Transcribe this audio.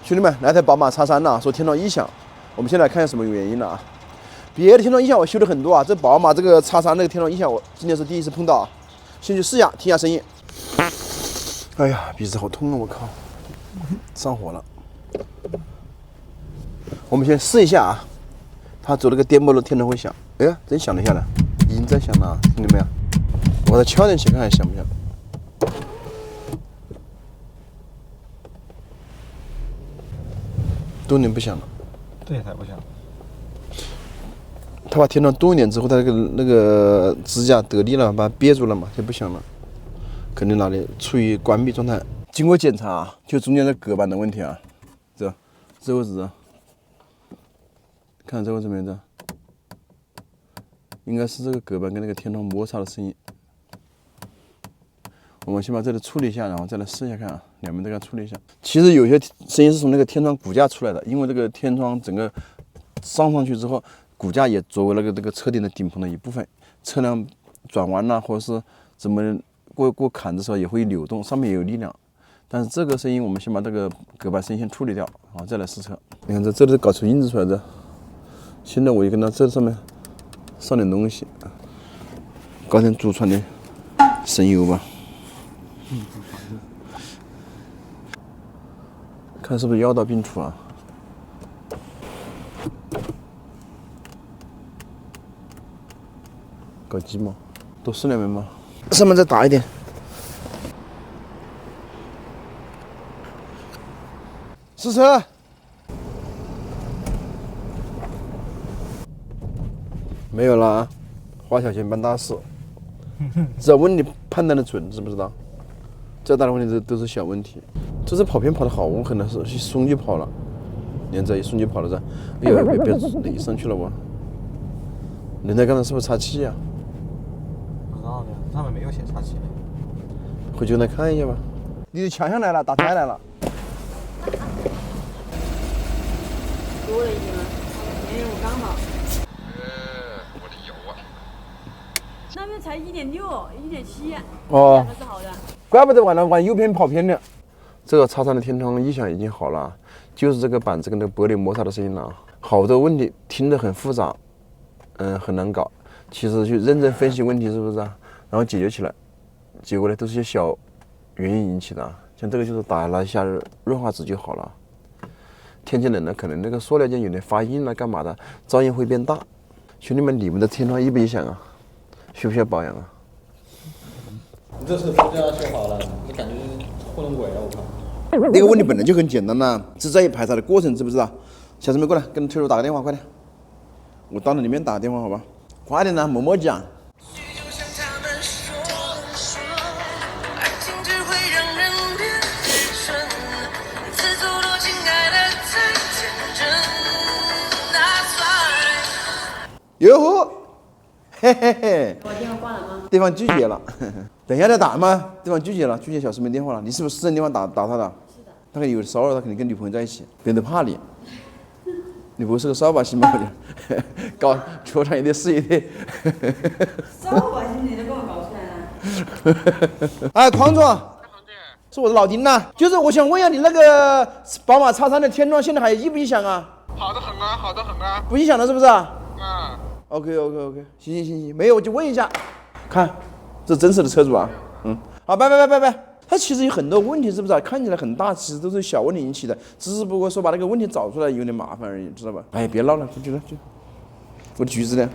兄弟们，那台宝马 X3呐，说天窗异响，我们先来看一下什么原因了啊？别的天窗异响我修了很多啊，这宝马这个 X3那个天窗异响我今天是第一次碰到啊，先去试一下，听一下声音。哎呀，鼻子好痛啊！我靠，上火了。我们先试一下啊，它走那个颠簸的天窗会响。哎呀，真响了一下了，已经在响了，听见没有？我再敲点起看看响不响。动一点不响了，对，它不响。他把天窗动一点之后，他那个支架得力了，把它憋住了嘛，就不响了。肯定哪里处于关闭状态。经过检查啊，就中间的隔板的问题啊，这位置，看这位置没有？应该是这个隔板跟那个天窗摩擦的声音。我们先把这里处理一下，然后再来试一下看啊，两边都给它处理一下。其实有些声音是从那个天窗骨架出来的，因为这个天窗整个上去之后，骨架也作为这个车顶的顶棚的一部分，车辆转弯呐，或者是怎么过坎的时候也会扭动，上面也有力量。但是这个声音我们先把这个隔板声先处理掉，然后再来试车。你看这里都搞出印子出来的，现在我就跟它这上面上点东西，搞点祖传的神油吧。看是不是药到病除啊？搞鸡毛，多试两遍吗？上面再打一点。试车。没有了啊，花小钱办大事。只要问题判断的准，知不知道？再大的问题都是小问题。这次跑偏跑得好，我可能是去松就跑了，连着一松就跑了这，哎呦，别垒上去了我。轮胎刚才是不是岔气啊？不知道的，上面没有写岔气。回去来看一下吧。你的强项来了，打胎来了。多了一点吗？没有，我刚好。我的油啊！那边才1.6、1.7，哦，两个是好的。怪不得往右边跑偏了。这个X3的天窗异响已经好了，就是这个板子跟那个玻璃摩擦的声音了。好多问题听得很复杂，很难搞。其实去认真分析问题是不是啊？然后解决起来，结果呢都是些小原因引起的。像这个就是打了一下润滑脂就好了。天气冷了，可能那个塑料件有点发硬了，干嘛的，噪音会变大。兄弟们，你们的天窗异不异响啊？需不需要保养啊？你这是副驾修好了，你感觉糊弄鬼了，我靠！那个问题本来就很简单呐，是在于排查的过程，知不知道？小师妹过来，跟推手打个电话，快点！我到了里面打个电话，好吧？快点呐，默默讲。哟呵，嘿嘿嘿。我电话挂了吗？对方拒绝了，等一下再打吗？对方拒绝了，拒绝小师妹电话了。你是不是私人电话打他的？是的。他有骚扰，他肯定跟女朋友在一起，别人都怕你。你不是个扫把星吗？搞球场也得试一得。扫把星你都给我搞出来了。哎，匡总，是我的老丁呐。就是我想问一下，你那个宝马 X3的天窗现在还异不异响啊？好的很啊，好的很啊。不异响了是不是？嗯。OK，行，没有我就问一下，看，这真实的车主啊，好，拜。它其实有很多问题，是不是啊？看起来很大，其实都是小问题引起的，只不过说把那个问题找出来有点麻烦而已，知道吧？哎，别闹了，去，我的橘子呢？